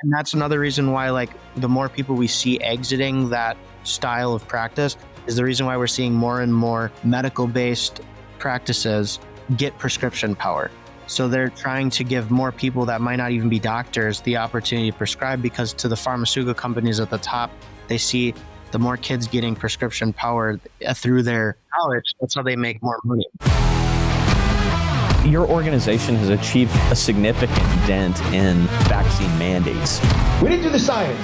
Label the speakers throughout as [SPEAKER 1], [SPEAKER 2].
[SPEAKER 1] And that's another reason why, like, the more people we see exiting that style of practice is the reason why we're seeing more and more medical-based practices get prescription power. So they're trying to give more people that might not even be doctors the opportunity to prescribe, because to the pharmaceutical companies at the top, they see the more kids getting prescription power through their college, that's how they make more money.
[SPEAKER 2] Your organization has achieved a significant dent in vaccine mandates.
[SPEAKER 3] We didn't do the science.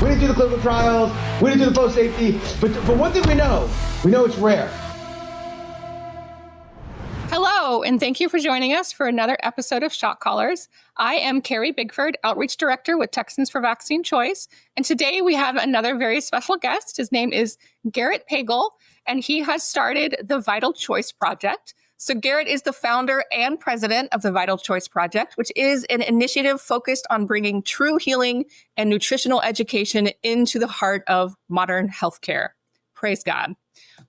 [SPEAKER 3] We didn't do the clinical trials. We didn't do the post-safety. But one thing we know it's rare.
[SPEAKER 4] Hello, and thank you for joining us for another episode of Shot Callers. I am Carrie Bigford, Outreach Director with Texans for Vaccine Choice. And today we have another very special guest. His name is Garrett Pagel, and he has started the Vital Choice Project. So Garrett is the founder and president of the Vital Choice Project, which is an initiative focused on bringing true healing and nutritional education into the heart of modern healthcare. Praise God.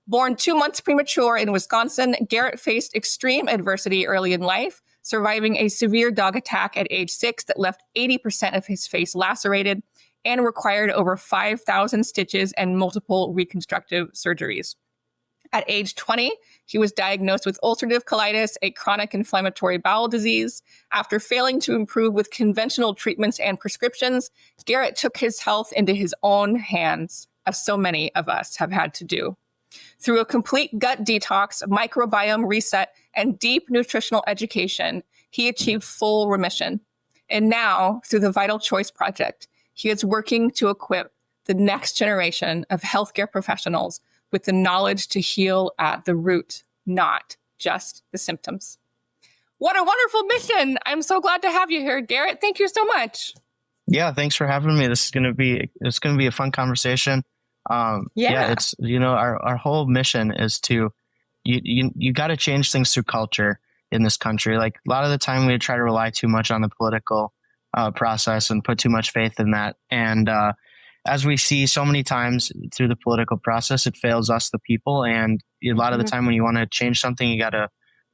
[SPEAKER 4] Born 2 months premature in Wisconsin, Garrett faced extreme adversity early in life, surviving a severe dog attack at age 6 that left 80% of his face lacerated and required over 5,000 stitches and multiple reconstructive surgeries. At age 20, he was diagnosed with ulcerative colitis, a chronic inflammatory bowel disease. After failing to improve with conventional treatments and prescriptions, Garrett took his health into his own hands, as so many of us have had to do. Through a complete gut detox, microbiome reset, and deep nutritional education, he achieved full remission. And now, through the Vital Choice Project, he is working to equip the next generation of healthcare professionals with the knowledge to heal at the root, not just the symptoms. What a wonderful mission. I'm so glad to have you here, Garrett. Thank you so much.
[SPEAKER 1] Yeah, thanks for having me. It's going to be a fun conversation. It's, our whole mission is to, you got to change things through culture in this country. Like, a lot of the time we try to rely too much on the political process and put too much faith in that. And as we see so many times through the political process, it fails us, the people. And a lot of the time when you want to change something, you got to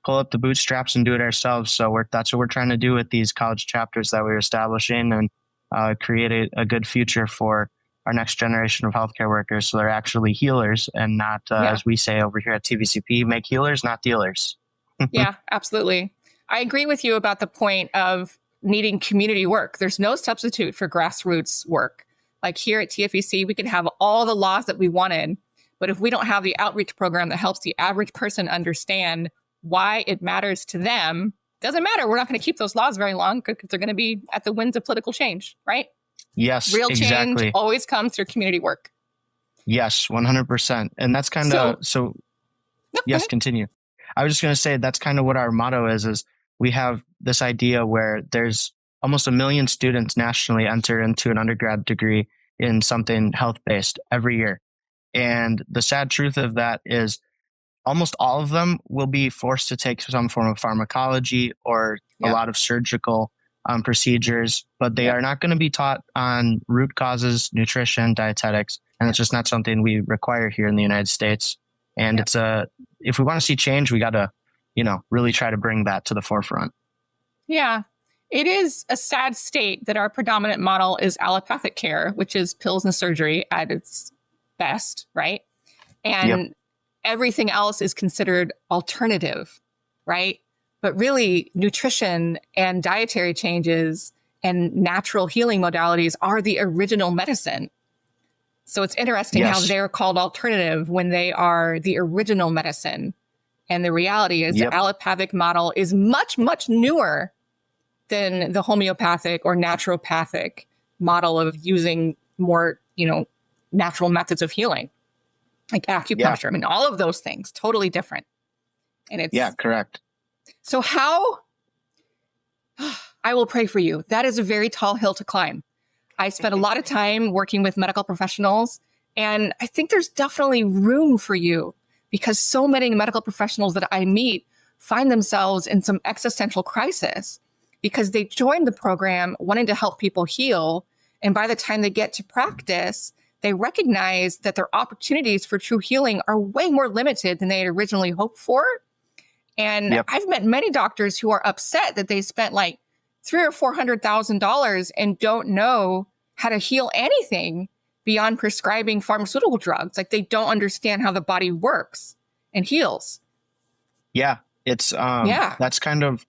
[SPEAKER 1] pull up the bootstraps and do it ourselves. So that's what we're trying to do with these college chapters that we're establishing, and create a good future for our next generation of healthcare workers. So they're actually healers and not, as we say over here at TVCP, make healers, not dealers.
[SPEAKER 4] Yeah, absolutely. I agree with you about the point of needing community work. There's no substitute for grassroots work. Like here at TFEC, we could have all the laws that we wanted, but if we don't have the outreach program that helps the average person understand why it matters to them, doesn't matter. We're not going to keep those laws very long because they're going to be at the winds of political change, right?
[SPEAKER 1] Yes,
[SPEAKER 4] real
[SPEAKER 1] exactly.
[SPEAKER 4] Change always comes through community work.
[SPEAKER 1] Yes, 100%. And that's kind of, yes, continue. I was just going to say, that's kind of what our motto is we have this idea where there's almost 1 million students nationally enter into an undergrad degree in something health-based every year. And the sad truth of that is almost all of them will be forced to take some form of pharmacology or a lot of surgical procedures, but they are not going to be taught on root causes, nutrition, dietetics, and it's just not something we require here in the United States. And if we want to see change, we got to, really try to bring that to the forefront. Yeah.
[SPEAKER 4] It is a sad state that our predominant model is allopathic care, which is pills and surgery at its best, right? And everything else is considered alternative, right? But really, nutrition and dietary changes and natural healing modalities are the original medicine. So it's interesting how they're called alternative when they are the original medicine. And the reality is the allopathic model is much, much newer than the homeopathic or naturopathic model of using more, natural methods of healing, like acupuncture. I mean, all of those things, totally different. And it's
[SPEAKER 1] correct.
[SPEAKER 4] So how, I will pray for you. That is a very tall hill to climb. I spent a lot of time working with medical professionals, and I think there's definitely room for you because so many medical professionals that I meet find themselves in some existential crisis because they joined the program wanting to help people heal. And by the time they get to practice, they recognize that their opportunities for true healing are way more limited than they had originally hoped for. And I've met many doctors who are upset that they spent like $300,000 or $400,000 and don't know how to heal anything beyond prescribing pharmaceutical drugs. Like, they don't understand how the body works and heals.
[SPEAKER 1] Yeah, it's that's kind of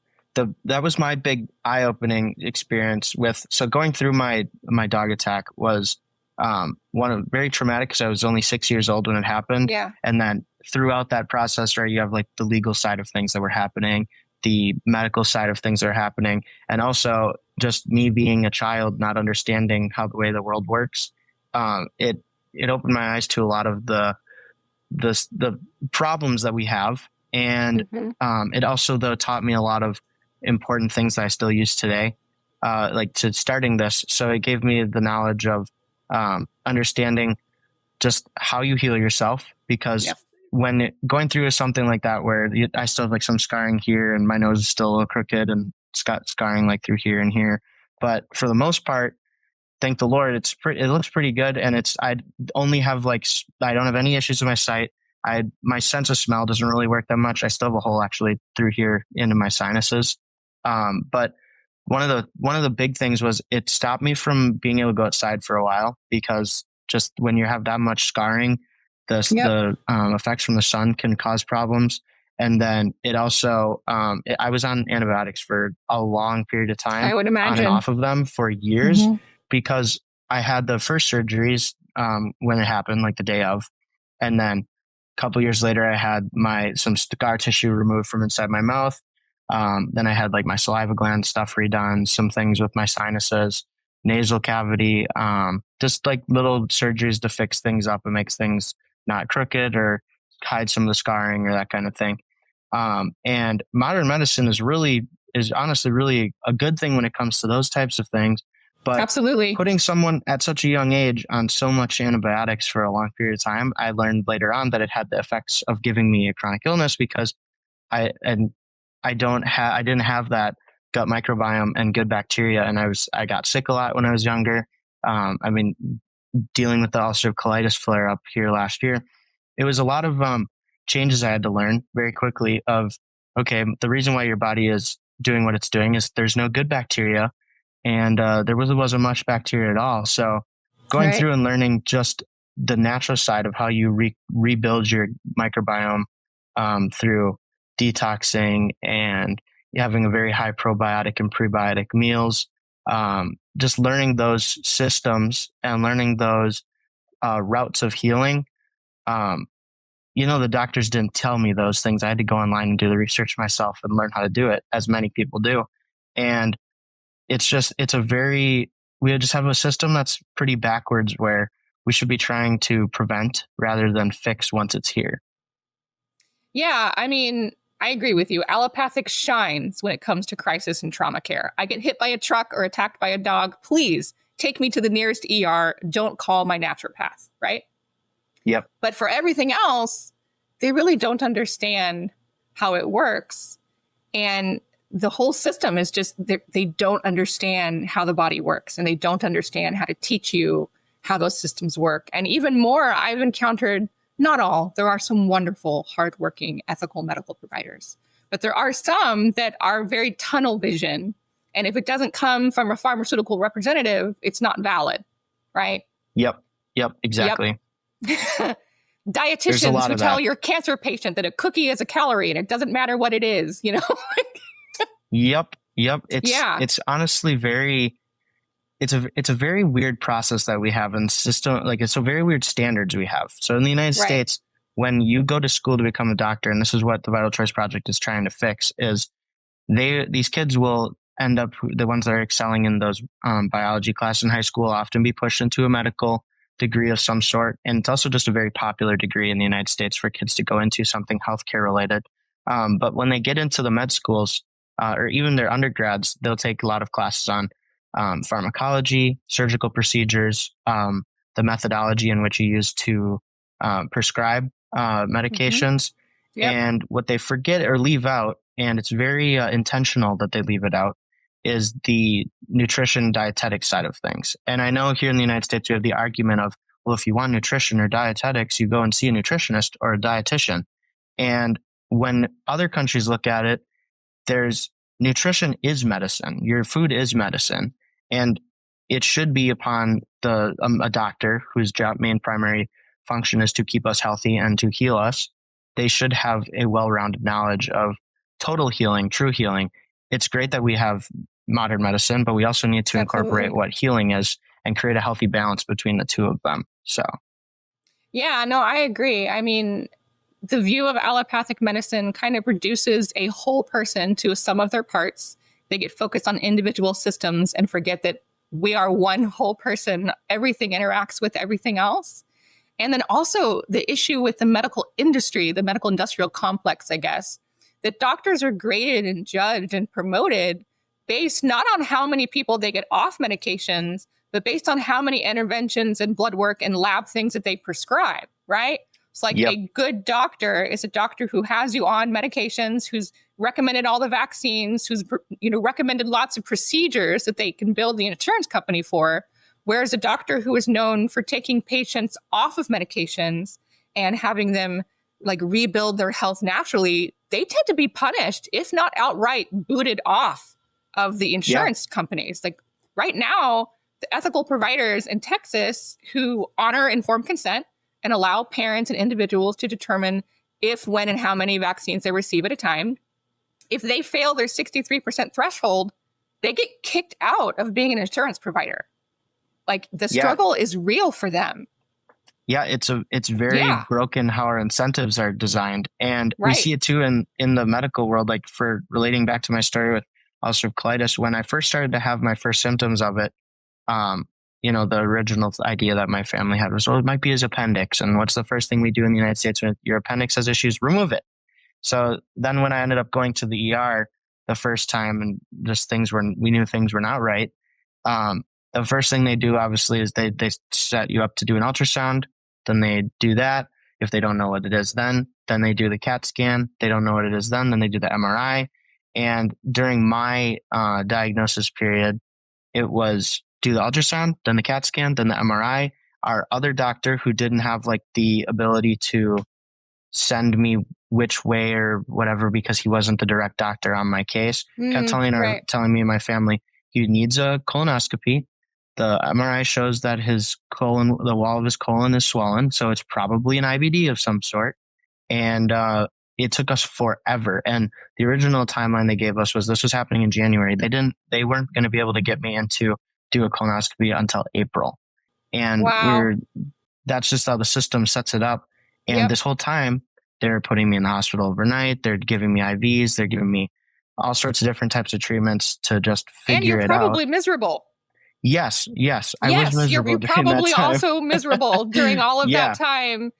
[SPEAKER 1] that was my big eye-opening experience with. So going through my dog attack was one of very traumatic, because I was only 6 years old when it happened.
[SPEAKER 4] Yeah.
[SPEAKER 1] And then throughout that process, right, you have like the legal side of things that were happening, the medical side of things that are happening, and also just me being a child, not understanding how the way the world works. It opened my eyes to a lot of the problems that we have. And it also, though, taught me a lot of important things that I still use today, like to starting this. So it gave me the knowledge of understanding just how you heal yourself, because when going through something like that, where I still have like some scarring here and my nose is still a little crooked and it's got scarring like through here and here. But for the most part, thank the Lord, it looks pretty good. And I only have I don't have any issues with my sight. My sense of smell doesn't really work that much. I still have a hole actually through here into my sinuses. But one of the big things was it stopped me from being able to go outside for a while, because just when you have that much scarring, the effects from the sun can cause problems. And then it also, I was on antibiotics for a long period of time.
[SPEAKER 4] I would imagine.
[SPEAKER 1] On and off of them for years, because I had the first surgeries when it happened, like the day of. And then a couple years later, I had some scar tissue removed from inside my mouth. Then I had like my saliva gland stuff redone, some things with my sinuses, nasal cavity, just like little surgeries to fix things up and makes things not crooked or hide some of the scarring or that kind of thing. And modern medicine is honestly really a good thing when it comes to those types of things. But
[SPEAKER 4] absolutely,
[SPEAKER 1] putting someone at such a young age on so much antibiotics for a long period of time, I learned later on that it had the effects of giving me a chronic illness, because I didn't have that gut microbiome and good bacteria. And I got sick a lot when I was younger. Dealing with the ulcerative colitis flare up here last year, it was a lot of changes I had to learn very quickly of, okay, the reason why your body is doing what it's doing is there's no good bacteria, and there really wasn't much bacteria at all. So going through and learning just the natural side of how you rebuild your microbiome through detoxing and having a very high probiotic and prebiotic meals, just learning those systems and learning those routes of healing. The doctors didn't tell me those things. I had to go online and do the research myself and learn how to do it, as many people do. And we just have a system that's pretty backwards, where we should be trying to prevent rather than fix once it's here.
[SPEAKER 4] Yeah, I agree with you. Allopathic shines when it comes to crisis and trauma care. I get hit by a truck or attacked by a dog. Please take me to the nearest ER. Don't call my naturopath, right?
[SPEAKER 1] Yep.
[SPEAKER 4] But for everything else, they really don't understand how it works. And the whole system is just, they don't understand how the body works, and they don't understand how to teach you how those systems work. And even more, I've encountered, not all, there are some wonderful, hardworking, ethical medical providers, but there are some that are very tunnel vision. And if it doesn't come from a pharmaceutical representative, it's not valid, right?
[SPEAKER 1] Yep, exactly.
[SPEAKER 4] Yep. Dietitians who tell your cancer patient that a cookie is a calorie and it doesn't matter what it is,
[SPEAKER 1] Yep. It's honestly it's a very weird process that we have in system. Like, it's so very weird standards we have. So in the United States, when you go to school to become a doctor, and this is what the Vital Choice Project is trying to fix, is these kids will end up, the ones that are excelling in those biology classes in high school, often be pushed into a medical degree of some sort. And it's also just a very popular degree in the United States for kids to go into, something healthcare related. But when they get into the med schools, or even their undergrads, they'll take a lot of classes on pharmacology, surgical procedures, the methodology in which you use to prescribe medications. Yep. And what they forget or leave out, and it's very intentional that they leave it out, is the nutrition dietetic side of things. And I know here in the United States, we have the argument of, well, if you want nutrition or dietetics, you go and see a nutritionist or a dietitian. And when other countries look at it, there's nutrition is medicine. Your food is medicine, and it should be upon a doctor whose main primary function is to keep us healthy and to heal us. They should have a well-rounded knowledge of total healing, true healing. It's great that we have modern medicine, but we also need to incorporate what healing is and create a healthy balance between the two of them. So,
[SPEAKER 4] yeah, no, I agree. I mean, the view of allopathic medicine kind of reduces a whole person to a sum of their parts. They get focused on individual systems and forget that we are one whole person. Everything interacts with everything else. And then also the issue with the medical industry, the medical industrial complex, I guess, that doctors are graded and judged and promoted based not on how many people they get off medications, but based on how many interventions and blood work and lab things that they prescribe, right? It's like a good doctor is a doctor who has you on medications, who's recommended all the vaccines, who's recommended lots of procedures that they can build the insurance company for. Whereas a doctor who is known for taking patients off of medications and having them like rebuild their health naturally, they tend to be punished, if not outright booted off of the insurance companies. Like right now, the ethical providers in Texas who honor informed consent and allow parents and individuals to determine if, when, and how many vaccines they receive at a time, if they fail their 63% threshold, they get kicked out of being an insurance provider. Like the struggle is real for them.
[SPEAKER 1] Yeah, it's very broken how our incentives are designed. And we see it too in the medical world, like for relating back to my story with ulcerative colitis. When I first started to have my first symptoms of it, the original idea that my family had was, it might be his appendix. And what's the first thing we do in the United States when your appendix has issues? Remove it. So then when I ended up going to the ER the first time and just we knew things were not right. The first thing they do obviously is they set you up to do an ultrasound. Then they do that. If they don't know what it is, then they do the CAT scan. They don't know what it is, then they do the MRI. And during my diagnosis period, it was do the ultrasound, then the CAT scan, then the MRI. Our other doctor, who didn't have like the ability to send me which way or whatever, because he wasn't the direct doctor on my case, kept telling me and my family, he needs a colonoscopy. The MRI shows that his colon, the wall of his colon is swollen. So it's probably an IBD of some sort. And it took us forever. And the original timeline they gave us was this was happening in January. They weren't going to be able to get me in to do a colonoscopy until April. And that's just how the system sets it up. And this whole time they're putting me in the hospital overnight. They're giving me IVs. They're giving me all sorts of different types of treatments to just figure it out.
[SPEAKER 4] And you're probably miserable.
[SPEAKER 1] Yes. I was miserable.
[SPEAKER 4] You're probably also miserable during all of that time.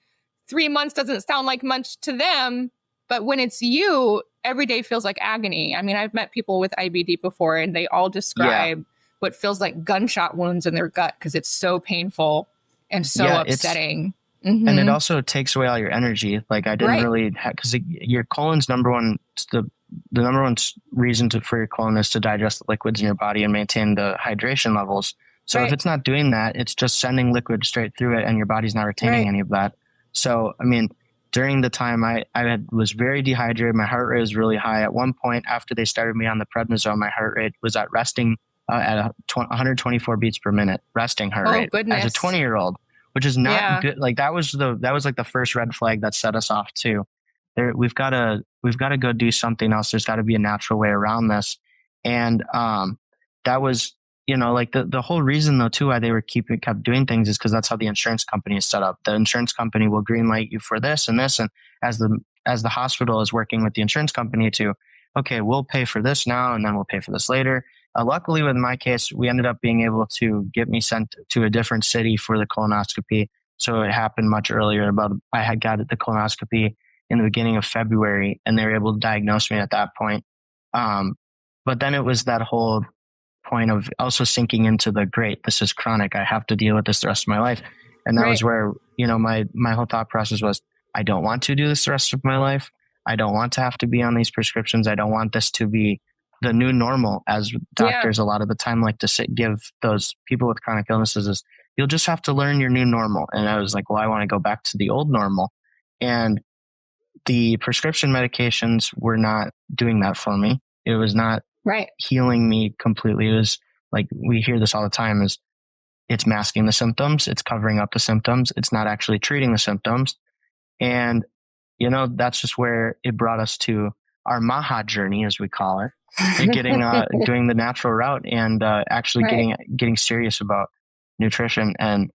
[SPEAKER 4] 3 months doesn't sound like much to them, but when it's you, every day feels like agony. I mean, I've met people with IBD before, and they all describe what feels like gunshot wounds in their gut because it's so painful and so upsetting.
[SPEAKER 1] And it also takes away all your energy. Like I didn't really, because your colon's number one, the number one reason for your colon is to digest the liquids in your body and maintain the hydration levels. So if it's not doing that, it's just sending liquid straight through it and your body's not retaining any of that. So, I mean, during the time I was very dehydrated, my heart rate was really high. At one point after they started me on the prednisone, my heart rate was at resting at 124 beats per minute, resting heart rate as a 20-year-old, which is not good. Like that was like the first red flag that set us off too. We've got to go do something else. There's got to be a natural way around this. And that was, like the whole reason though too why they kept doing things is because that's how the insurance company is set up. The insurance company will greenlight you for this and this, and as the hospital is working with the insurance company to, okay, we'll pay for this now and then we'll pay for this later. Luckily, with my case, we ended up being able to get me sent to a different city for the colonoscopy. So it happened much earlier. I had got the colonoscopy in the beginning of February, and they were able to diagnose me at that point. But then it was that whole point of also sinking into this is chronic. I have to deal with this the rest of my life. And that was where, my whole thought process was, I don't want to do this the rest of my life. I don't want to have to be on these prescriptions. I don't want this to be the new normal, as doctors a lot of the time like to give those people with chronic illnesses is, you'll just have to learn your new normal. And I was like, well, I want to go back to the old normal. And the prescription medications were not doing that for me. It was not healing me completely. It was like, we hear this all the time, is it's masking the symptoms. It's covering up the symptoms. It's not actually treating the symptoms. And, that's just where it brought us to our Maha journey, as we call it, and doing the natural route and actually getting serious about nutrition. And,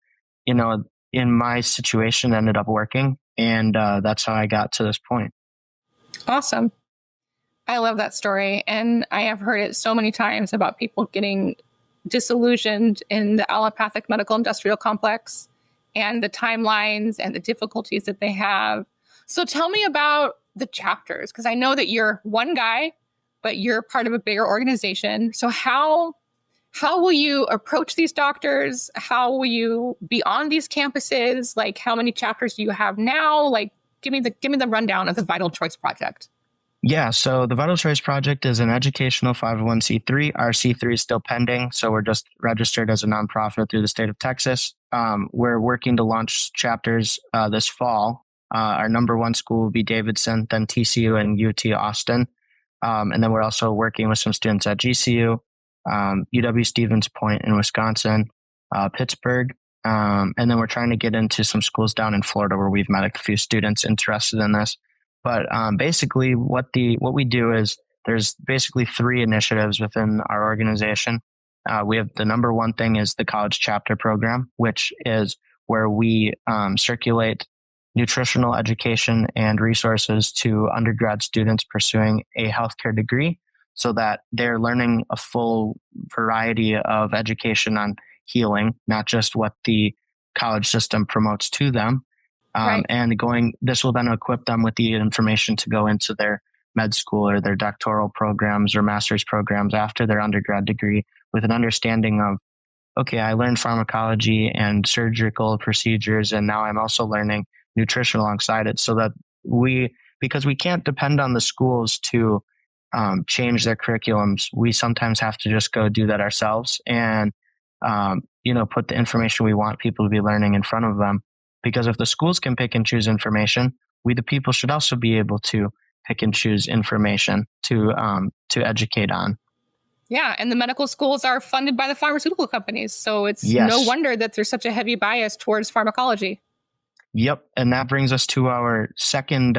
[SPEAKER 1] in my situation, ended up working. And that's how I got to this point.
[SPEAKER 4] Awesome. I love that story. And I have heard it so many times about people getting disillusioned in the allopathic medical industrial complex and the timelines and the difficulties that they have. So tell me about the chapters, because I know that you're one guy, but you're part of a bigger organization. So how will you approach these doctors? How will you be on these campuses? Like, how many chapters do you have now? Like, give me the rundown of the Vital Choice Project.
[SPEAKER 1] Yeah, so the Vital Choice Project is an educational 501c3. Our C3 is still pending, so we're just registered as a nonprofit through the state of Texas. We're working to launch chapters this fall. Our number one school will be Davidson, then TCU and UT Austin. And then we're also working with some students at GCU, UW Stevens Point in Wisconsin, Pittsburgh. And then we're trying to get into some schools down in Florida where we've met a few students interested in this. But basically what we do is there's basically 3 initiatives within our organization. We have the number one thing is the college chapter program, which is where we circulate nutritional education and resources to undergrad students pursuing a healthcare degree so that they're learning a full variety of education on healing, not just what the college system promotes to them. And this will then equip them with the information to go into their med school or their doctoral programs or master's programs after their undergrad degree with an understanding of, okay, I learned pharmacology and surgical procedures, and now I'm also learning nutrition alongside it, so that because we can't depend on the schools to change their curriculums, we sometimes have to just go do that ourselves and, put the information we want people to be learning in front of them. Because if the schools can pick and choose information, we, the people, should also be able to pick and choose information to educate on.
[SPEAKER 4] Yeah, and the medical schools are funded by the pharmaceutical companies, so it's no wonder that there's such a heavy bias towards pharmacology.
[SPEAKER 1] Yep, and that brings us to our second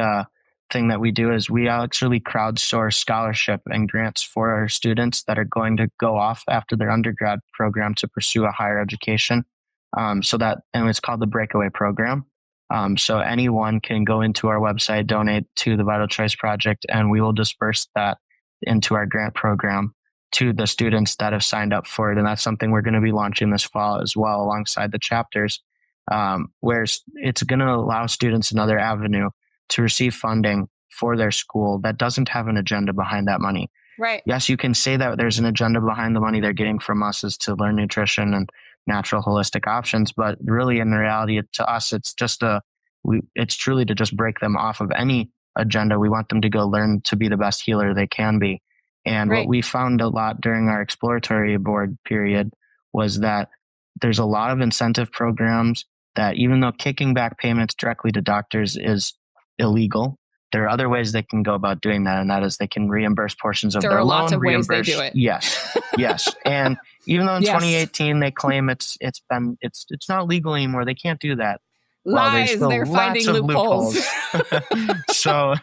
[SPEAKER 1] thing that we do is we actually crowdsource scholarship and grants for our students that are going to go off after their undergrad program to pursue a higher education. And it's called the Breakaway Program. So anyone can go into our website, donate to the Vital Choice Project, and we will disperse that into our grant program to the students that have signed up for it. And that's something we're going to be launching this fall as well, alongside the chapters, where it's going to allow students another avenue to receive funding for their school that doesn't have an agenda behind that money.
[SPEAKER 4] Right.
[SPEAKER 1] Yes, you can say that there's an agenda behind the money they're getting from us is to learn nutrition and natural holistic options, but really in reality, to us, it's just it's truly to just break them off of any agenda. We want them to go learn to be the best healer they can be. And what we found a lot during our exploratory board period was that there's a lot of incentive programs that, even though kicking back payments directly to doctors is illegal, there are other ways they can go about doing that, and that is they can reimburse portions of their loan.
[SPEAKER 4] There are lots of ways they do it.
[SPEAKER 1] Yes. And even though in 2018 they claim it's not legal anymore, they can't do that.
[SPEAKER 4] Lies, well, they're finding loopholes.
[SPEAKER 1] So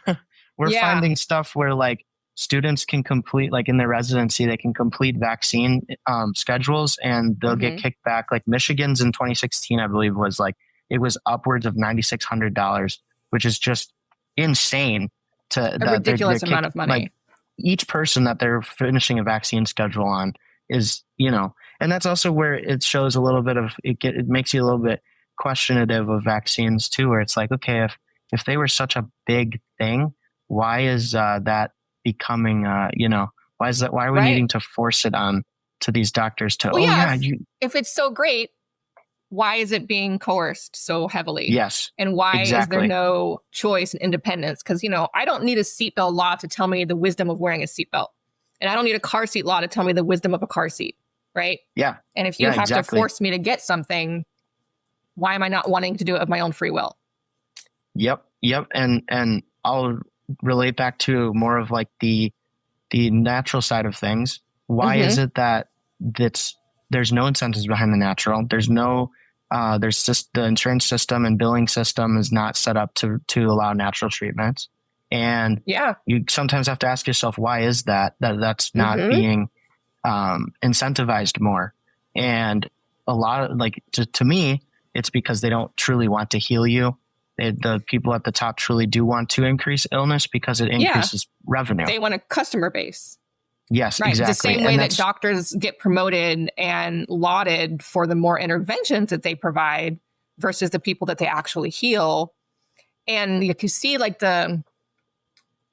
[SPEAKER 1] we're finding stuff where like students can complete, like in their residency, they can complete vaccine schedules and they'll get kicked back. Like Michigan's in 2016, I believe, was it was upwards of $9,600, which is just insane.
[SPEAKER 4] A ridiculous amount of money.
[SPEAKER 1] Like, each person that they're finishing a vaccine schedule on is, and that's also where it shows a little bit of, it makes you a little bit questionative of vaccines too, where it's like, okay, if they were such a big thing, why is that becoming, why are we needing to force it on to these doctors to,
[SPEAKER 4] if it's so great, why is it being coerced so heavily?
[SPEAKER 1] Yes.
[SPEAKER 4] And why is there no choice and independence? Because, I don't need a seatbelt law to tell me the wisdom of wearing a seatbelt. And I don't need a car seat law to tell me the wisdom of a car seat. Right?
[SPEAKER 1] Yeah.
[SPEAKER 4] And if you have to force me to get something, why am I not wanting to do it of my own free will?
[SPEAKER 1] Yep. And I'll relate back to more of like the the natural side of things, why is it that there's no incentives behind the natural? There's no, there's just the insurance system and billing system is not set up to allow natural treatments. And you sometimes have to ask yourself, why is that's not being incentivized more? And a lot of, like, to me, it's because they don't truly want to heal you. The people at the top truly do want to increase illness because it increases revenue.
[SPEAKER 4] They want a customer base.
[SPEAKER 1] Yes,
[SPEAKER 4] right.
[SPEAKER 1] exactly.
[SPEAKER 4] The same way that doctors get promoted and lauded for the more interventions that they provide versus the people that they actually heal. And you can see like the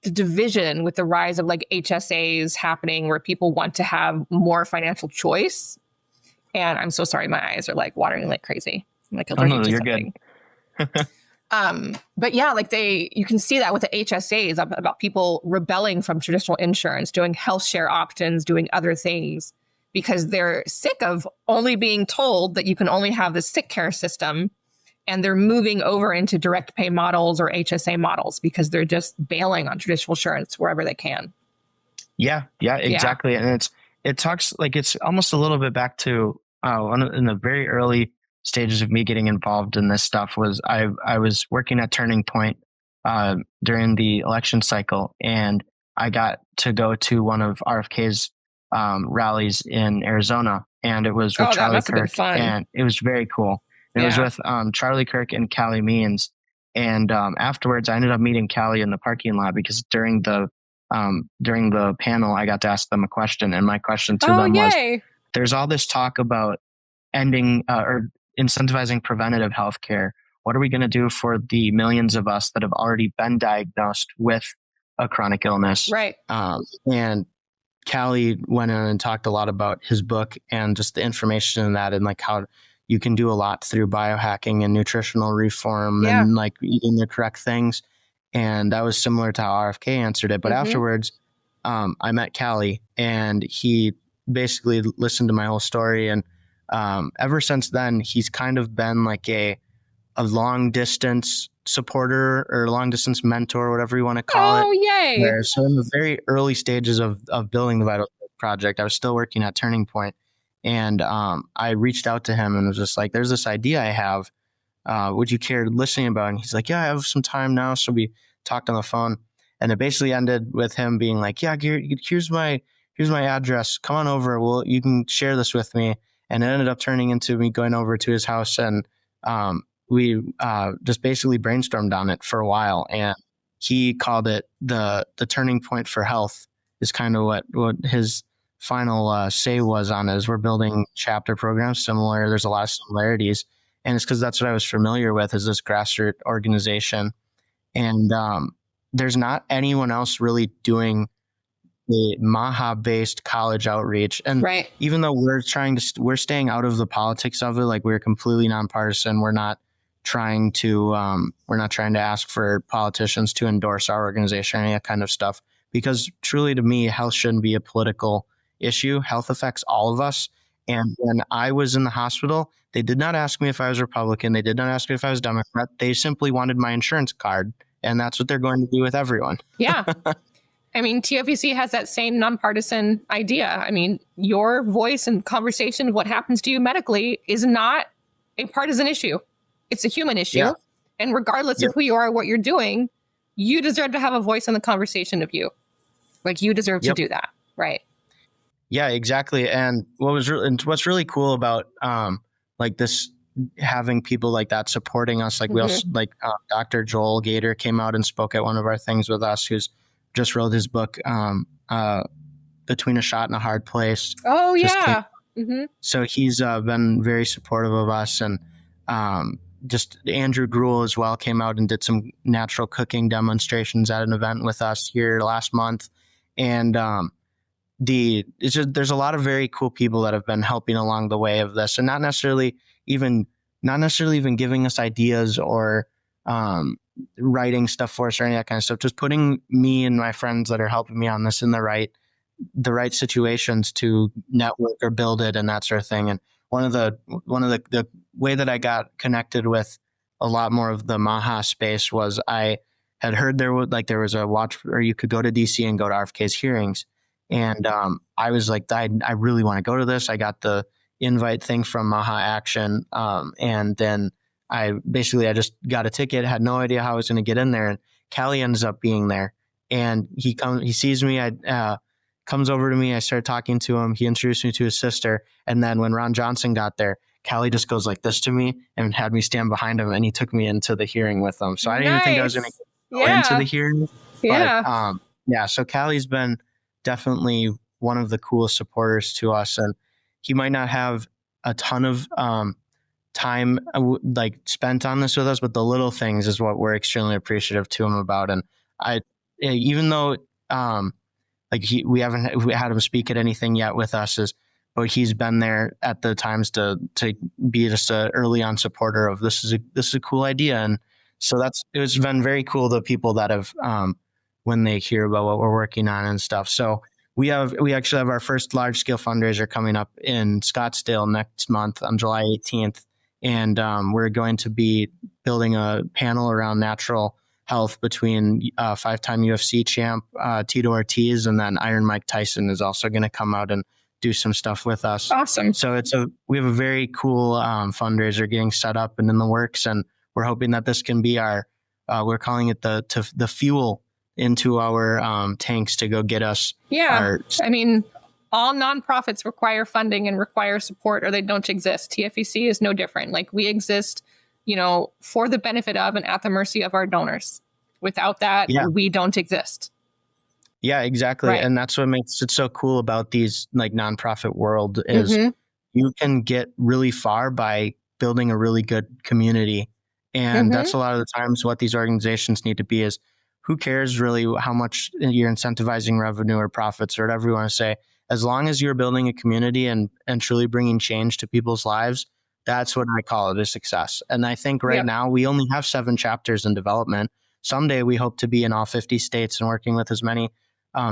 [SPEAKER 4] division with the rise of like HSAs happening where people want to have more financial choice. And I'm so sorry, my eyes are like watering like crazy. I'm like allergic to something. Good. But yeah, like you can see that with the HSAs about people rebelling from traditional insurance, doing health share options, doing other things because they're sick of only being told that you can only have the sick care system. And they're moving over into direct pay models or HSA models because they're just bailing on traditional insurance wherever they can. Yeah,
[SPEAKER 1] exactly. Yeah. And it talks like it's almost a little bit back to in the very early stages of me getting involved in this stuff was I was working at Turning Point during the election cycle, and I got to go to one of RFK's rallies in Arizona, and it was with Charlie Kirk, and it was very cool. It was with Charlie Kirk and Callie Means. And afterwards, I ended up meeting Callie in the parking lot because during the panel, I got to ask them a question. And my question to them was, there's all this talk about ending or incentivizing preventative health care. What are we going to do for the millions of us that have already been diagnosed with a chronic illness?
[SPEAKER 4] Right.
[SPEAKER 1] And Callie went in and talked a lot about his book and just the information in that and like how you can do a lot through biohacking and nutritional reform and like eating the correct things. And that was similar to how RFK answered it. But afterwards, I met Callie and he basically listened to my whole story. And ever since then, he's kind of been like a long distance supporter or long distance mentor, whatever you want to call it.
[SPEAKER 4] Oh, yay.
[SPEAKER 1] So in the very early stages of building the Vital Project, I was still working at Turning Point. And I reached out to him and was just like, there's this idea I have. Would you care listening about it? And he's like, yeah, I have some time now. So we talked on the phone. And it basically ended with him being like, yeah, Garrett, here's my address. Come on over. Well, you can share this with me. And it ended up turning into me going over to his house. And we just basically brainstormed on it for a while. And he called it the turning point for health is kind of what his final say was on it. Is we're building chapter programs similar. There's a lot of similarities. And it's because that's what I was familiar with is this grassroots organization. And there's not anyone else really doing the MAHA-based college outreach. And even though we're staying out of the politics of it, like we're completely nonpartisan. We're not trying to ask for politicians to endorse our organization or any of that kind of stuff. Because truly to me, health shouldn't be a political issue. Health affects all of us. And when I was in the hospital, they did not ask me if I was Republican. They did not ask me if I was Democrat. They simply wanted my insurance card. And that's what they're going to do with everyone.
[SPEAKER 4] Yeah. I mean, TFVC has that same nonpartisan idea. I mean, your voice and conversation of what happens to you medically is not a partisan issue. It's a human issue. Yeah. And regardless of who you are or what you're doing, you deserve to have a voice in the conversation of you. Like you deserve to do that. Right.
[SPEAKER 1] Yeah, exactly. And what's really cool about like this, having people like that supporting us, like we also like Dr. Joel Gator came out and spoke at one of our things with us, who's just wrote his book, Between a Shot and a Hard Place.
[SPEAKER 4] Oh, yeah.
[SPEAKER 1] So he's been very supportive of us. And just Andrew Gruel as well came out and did some natural cooking demonstrations at an event with us here last month. And there's a lot of very cool people that have been helping along the way of this, and not necessarily even giving us ideas or writing stuff for us or any of that kind of stuff. Just putting me and my friends that are helping me on this in the right situations to network or build it and that sort of thing. And one of the way that I got connected with a lot more of the MAHA space was I had heard there was a watch, or you could go to DC and go to RFK's hearings. And I was like, I really want to go to this. I got the invite thing from Maha Action. And then I just got a ticket, had no idea how I was going to get in there. And Callie ends up being there. And he sees me, comes over to me. I started talking to him. He introduced me to his sister. And then when Ron Johnson got there, Callie just goes like this to me and had me stand behind him. And he took me into the hearing with him. So I didn't even think I was going to go into the hearing.
[SPEAKER 4] Yeah.
[SPEAKER 1] But, so Callie's been definitely one of the coolest supporters to us. And he might not have a ton of time like spent on this with us, but the little things is what we're extremely appreciative to him about. And even though we haven't had him speak at anything yet with us, but he's been there at the times to be just a early on supporter of this is a cool idea. And so it's been very cool, the people that have when they hear about what we're working on and stuff. So we actually have our first large scale fundraiser coming up in Scottsdale next month on July 18th. And we're going to be building a panel around natural health between 5-time UFC champ Tito Ortiz, and then Iron Mike Tyson is also going to come out and do some stuff with us.
[SPEAKER 4] Awesome.
[SPEAKER 1] So we have a very cool fundraiser getting set up and in the works, and we're hoping that this can be we're calling it the fuel into our tanks to go get us.
[SPEAKER 4] Yeah. All nonprofits require funding and require support, or they don't exist. TFEC is no different. Like, we exist, for the benefit of and at the mercy of our donors. Without that, we don't exist.
[SPEAKER 1] Yeah, exactly. Right. And that's what makes it so cool about these like nonprofit world is you can get really far by building a really good community. And that's a lot of the times what these organizations need to be is, who cares really how much you're incentivizing revenue or profits or whatever you want to say. As long as you're building a community and truly bringing change to people's lives, that's what I call it a success. And I think now we only have 7 chapters in development. Someday we hope to be in all 50 states and working with as many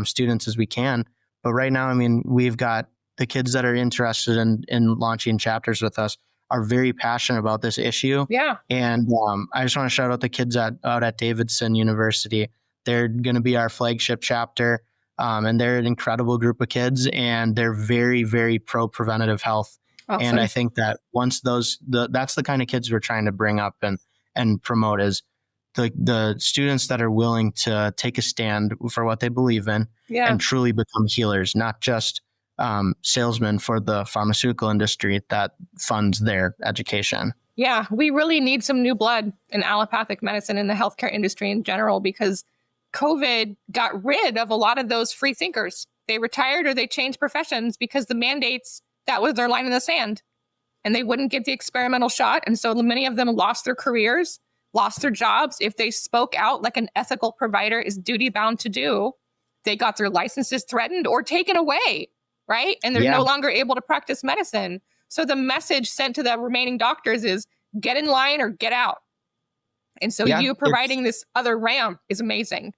[SPEAKER 1] students as we can. But right now, we've got the kids that are interested in launching chapters with us are very passionate about this issue.
[SPEAKER 4] Yeah.
[SPEAKER 1] And I just want to shout out the kids out at Davidson University. They're going to be our flagship chapter. And they're an incredible group of kids, and they're very, very pro preventative health. Awesome. And I think that once that's the kind of kids we're trying to bring up and promote is the students that are willing to take a stand for what they believe in and truly become healers, not just salesmen for the pharmaceutical industry that funds their education.
[SPEAKER 4] Yeah, we really need some new blood in allopathic medicine in the healthcare industry in general, because COVID got rid of a lot of those free thinkers. They retired or they changed professions because the mandates, that was their line in the sand, and they wouldn't get the experimental shot. And so many of them lost their careers, lost their jobs. If they spoke out like an ethical provider is duty bound to do, they got their licenses threatened or taken away, right? And they're no longer able to practice medicine. So the message sent to the remaining doctors is get in line or get out. And so you providing this other ramp is amazing.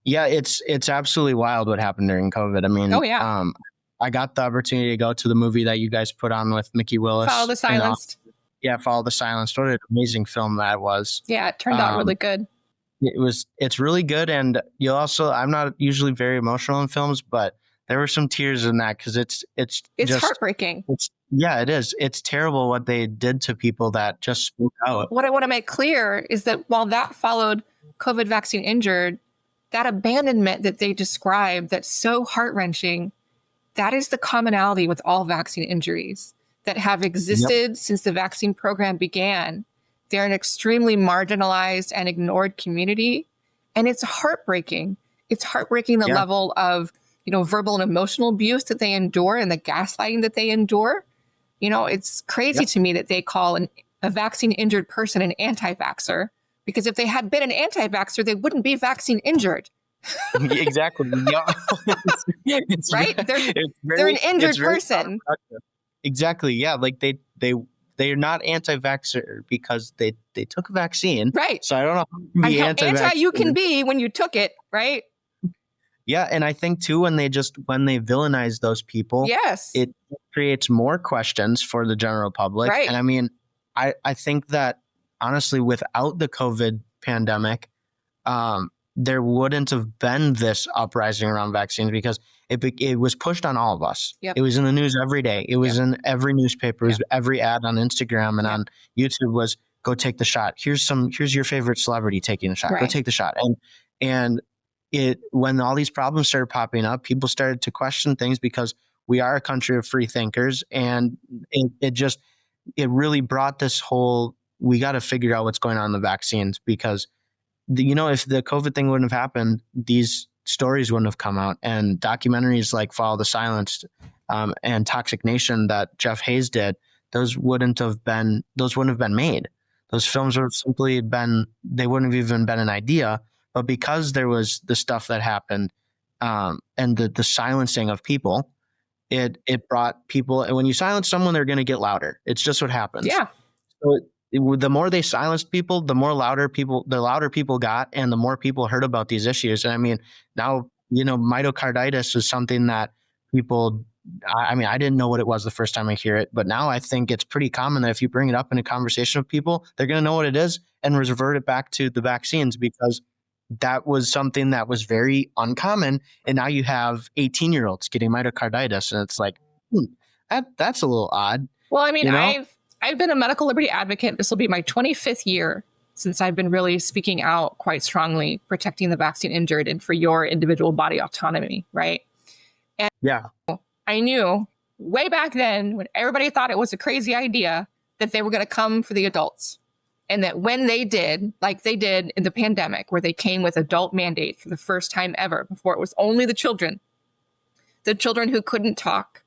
[SPEAKER 1] Yeah, it's absolutely wild what happened during COVID. I got the opportunity to go to the movie that you guys put on with Mickey Willis.
[SPEAKER 4] Follow the Silenced.
[SPEAKER 1] Follow the Silenced. What an amazing film that was.
[SPEAKER 4] Yeah, it turned out really good.
[SPEAKER 1] It's really good. And I'm not usually very emotional in films, but there were some tears in that because it's just
[SPEAKER 4] heartbreaking.
[SPEAKER 1] It is. It's terrible what they did to people that just spoke out.
[SPEAKER 4] What I want to make clear is that while that followed COVID vaccine injured, that abandonment that they describe, that's so heart-wrenching, that is the commonality with all vaccine injuries that have existed since the vaccine program began. They're an extremely marginalized and ignored community. And it's heartbreaking. It's heartbreaking the level of, verbal and emotional abuse that they endure and the gaslighting that they endure. It's crazy to me that they call a vaccine injured person an anti-vaxxer. Because if they had been an anti-vaxxer, they wouldn't be vaccine injured.
[SPEAKER 1] Exactly.
[SPEAKER 4] Right? They're an injured person.
[SPEAKER 1] Exactly. Yeah. Like they're not anti-vaxxer because they took a vaccine.
[SPEAKER 4] Right.
[SPEAKER 1] So I don't know how
[SPEAKER 4] anti you can be when you took it. Right.
[SPEAKER 1] Yeah. And I think too, when they villainize those people, it creates more questions for the general public.
[SPEAKER 4] Right.
[SPEAKER 1] And I think that, honestly, without the COVID pandemic, there wouldn't have been this uprising around vaccines because it was pushed on all of us.
[SPEAKER 4] Yep.
[SPEAKER 1] It was in the news every day. It was in every newspaper. It was every ad on Instagram and on YouTube was go take the shot. Here's your favorite celebrity taking the shot. Go take the shot. And when all these problems started popping up, people started to question things because we are a country of free thinkers, and it really brought this whole, we got to figure out what's going on in the vaccines because if the COVID thing wouldn't have happened, these stories wouldn't have come out, and documentaries like Follow the Silence and Toxic Nation that Jeff Hayes did, those wouldn't have been made. Those films would have simply they wouldn't have even been an idea. But because there was the stuff that happened and the silencing of people, it brought people. And when you silence someone, they're going to get louder. It's just what happens.
[SPEAKER 4] Yeah.
[SPEAKER 1] So the more they silenced people, the louder people got, and the more people heard about these issues. And I mean, now, myocarditis is something that people, I didn't know what it was the first time I hear it, but now I think it's pretty common that if you bring it up in a conversation with people, they're going to know what it is and revert it back to the vaccines because that was something that was very uncommon. And now you have 18-year-olds getting myocarditis, and it's like, that's a little odd.
[SPEAKER 4] Well, I mean, I've been a medical liberty advocate. This will be my 25th year since I've been really speaking out quite strongly, protecting the vaccine injured and for your individual body autonomy, right? And I knew way back then when everybody thought it was a crazy idea that they were going to come for the adults. And that when they did, like they did in the pandemic, where they came with adult mandate for the first time ever, before it was only the children who couldn't talk,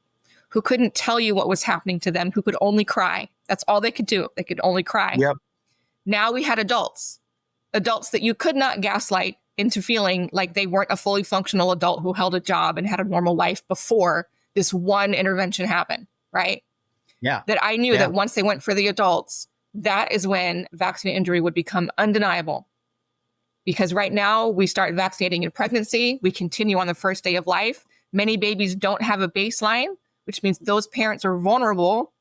[SPEAKER 4] who couldn't tell you what was happening to them, who could only cry. That's all they could do. They could only cry.
[SPEAKER 1] Yep.
[SPEAKER 4] Now we had adults that you could not gaslight into feeling like they weren't a fully functional adult who held a job and had a normal life before this one intervention happened, right?
[SPEAKER 1] Yeah.
[SPEAKER 4] That I knew that once they went for the adults, that is when vaccine injury would become undeniable. Because right now we start vaccinating in pregnancy. We continue on the first day of life. Many babies don't have a baseline, which means those parents are vulnerable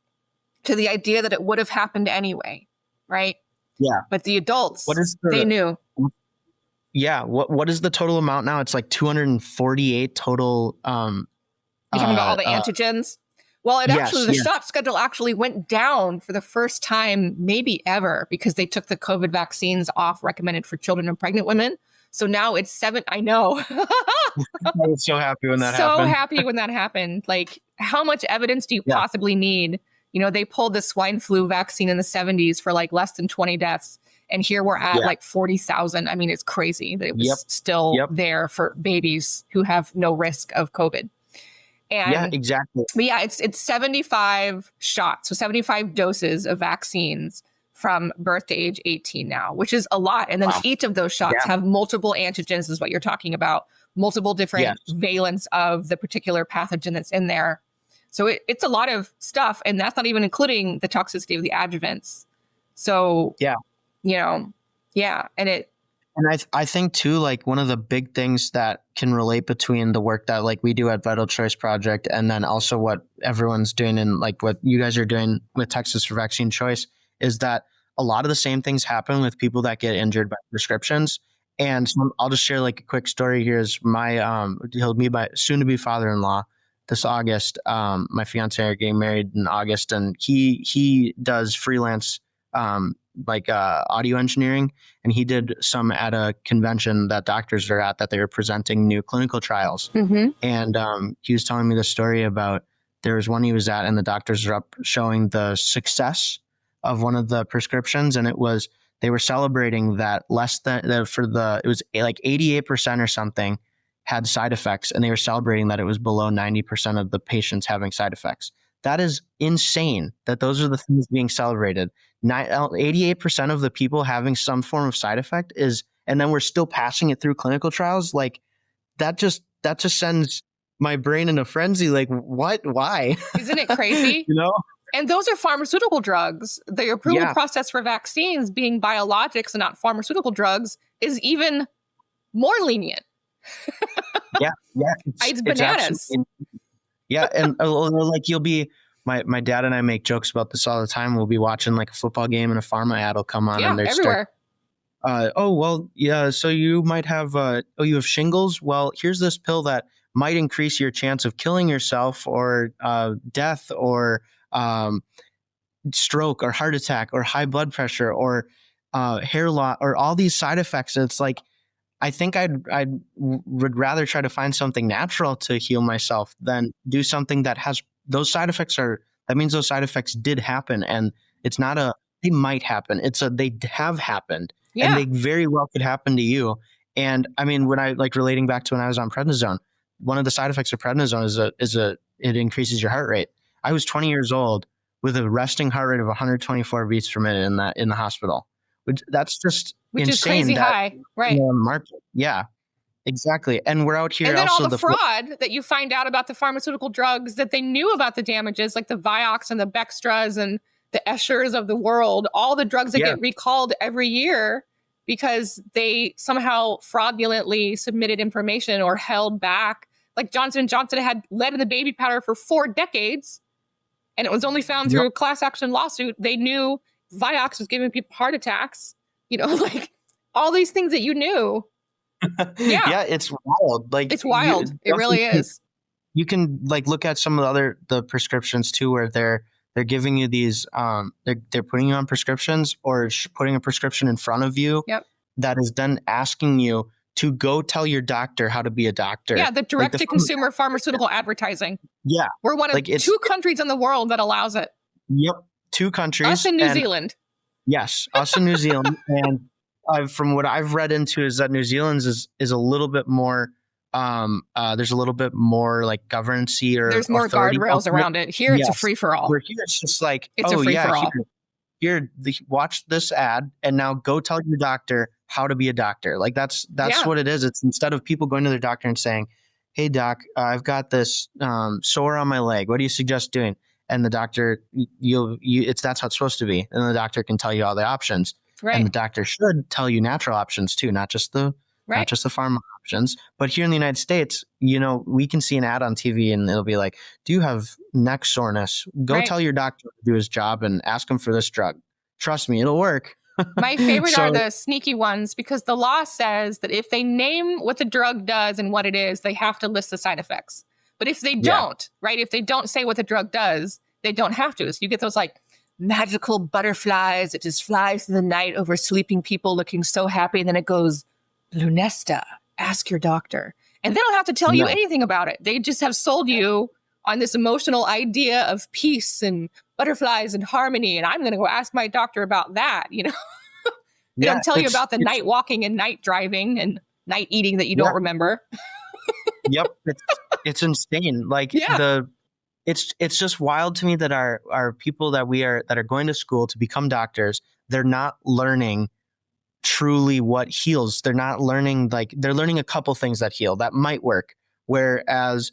[SPEAKER 4] to the idea that it would have happened anyway, right?
[SPEAKER 1] Yeah.
[SPEAKER 4] But the adults, they knew.
[SPEAKER 1] Yeah. What is the total amount now? It's like 248 total.
[SPEAKER 4] You're talking about all the antigens? Well, the shot schedule actually went down for the first time, maybe ever, because they took the COVID vaccines off recommended for children and pregnant women. So now it's 7. I know.
[SPEAKER 1] I was so happy when that happened.
[SPEAKER 4] So happy when that happened. Like, how much evidence do you possibly need? They pulled the swine flu vaccine in the 70s for like less than 20 deaths. And here we're at like 40,000. I mean, it's crazy that it was still there for babies who have no risk of COVID. And,
[SPEAKER 1] exactly.
[SPEAKER 4] But it's 75 shots, so 75 doses of vaccines from birth to age 18 now, which is a lot. And then each of those shots have multiple antigens, is what you're talking about, multiple different valents of the particular pathogen that's in there. So it's a lot of stuff, and that's not even including the toxicity of the adjuvants. So,
[SPEAKER 1] And I think too, like one of the big things that can relate between the work that like we do at Vital Choice Project and then also what everyone's doing and like what you guys are doing with Texas for Vaccine Choice is that a lot of the same things happen with people that get injured by prescriptions. And so I'll just share like a quick story here is my he'll be my soon to be father-in-law this August. My fiance are getting married in August, and he does freelance audio engineering, and he did some at a convention that doctors are at that they were presenting new clinical trials. And he was telling me the story about there was one he was at and the doctors were up showing the success of one of the prescriptions, and they were celebrating that it was like 88% or something had side effects, and they were celebrating that it was below 90% of the patients having side effects. That is insane that those are the things being celebrated. 88% of the people having some form of side effect and then we're still passing it through clinical trials. Like that just sends my brain in a frenzy. Like what? Why?
[SPEAKER 4] Isn't it crazy? And those are pharmaceutical drugs. The approval process for vaccines being biologics and not pharmaceutical drugs is even more lenient. It's bananas.
[SPEAKER 1] And like you'll be my dad and I make jokes about this all the time. We'll be watching like a football game and a pharma ad will come on and they're
[SPEAKER 4] everywhere.
[SPEAKER 1] oh, well, yeah, so you might have, you have shingles. Well, here's this pill that might increase your chance of killing yourself or death or um, stroke or heart attack or high blood pressure or hair loss or all these side effects. And it's like, I think would rather try to find something natural to heal myself than do something that has those side effects that means those side effects did happen. And it's not they might happen. They have happened and they very well could happen to you. And I mean, when I relating back to when I was on prednisone, one of the side effects of prednisone it increases your heart rate. I was 20 years old with a resting heart rate of 124 beats per minute in the hospital. That's just
[SPEAKER 4] which
[SPEAKER 1] insane.
[SPEAKER 4] Is crazy high, right?
[SPEAKER 1] Market. Yeah, exactly. And we're out here.
[SPEAKER 4] And then
[SPEAKER 1] also
[SPEAKER 4] all the fraud that you find out about the pharmaceutical drugs that they knew about the damages, like the Vioxx and the Bextras and the Eschers of the world, all the drugs that get recalled every year because they somehow fraudulently submitted information or held back. Like Johnson & Johnson had lead in the baby powder for 4 decades, and it was only found through a class action lawsuit. They knew Vioxx was giving people heart attacks, like all these things that you knew.
[SPEAKER 1] Yeah, it's wild.
[SPEAKER 4] It's wild. It really is.
[SPEAKER 1] You can look at some of the prescriptions too, where they're giving you these, they're putting you on prescriptions or putting a prescription in front of you that is then asking you to go tell your doctor how to be a doctor.
[SPEAKER 4] Yeah, the direct-to-consumer pharmaceutical advertising.
[SPEAKER 1] Yeah.
[SPEAKER 4] We're one of 2 countries in the world that allows it.
[SPEAKER 1] Yep, 2 countries.
[SPEAKER 4] Us and New Zealand.
[SPEAKER 1] Yes, us in New Zealand. And from what I've read into is that New Zealand's is a little bit more, there's a little bit more governance-y or
[SPEAKER 4] there's more guardrails around it. Here it's a free-for-all.
[SPEAKER 1] Where here it's just
[SPEAKER 4] it's a free-for-all.
[SPEAKER 1] Here, watch this ad and now go tell your doctor how to be a doctor. That's what it is. It's instead of people going to their doctor and saying, hey doc, I've got this sore on my leg. What do you suggest doing? And the doctor, that's how it's supposed to be. And the doctor can tell you all the options. Right. And the doctor should tell you natural options too, not just the pharma options. But here in the United States, we can see an ad on TV and it'll be like, do you have neck soreness? Go tell your doctor to do his job and ask him for this drug. Trust me, it'll work.
[SPEAKER 4] My favorite are the sneaky ones because the law says that if they name what the drug does and what it is, they have to list the side effects. But if they don't, if they don't say what the drug does, they don't have to. So you get those magical butterflies. It just flies through the night over sleeping people looking so happy. And then it goes, Lunesta, ask your doctor. And they don't have to tell you anything about it. They just have sold you on this emotional idea of peace and butterflies and harmony. And I'm going to go ask my doctor about that, They don't tell you about the night walking and night driving and night eating that you don't remember.
[SPEAKER 1] Yep. It's insane. It's just wild to me that our people that are going to school to become doctors, they're not learning truly what heals. They're not learning, they're learning a couple things that heal that might work. Whereas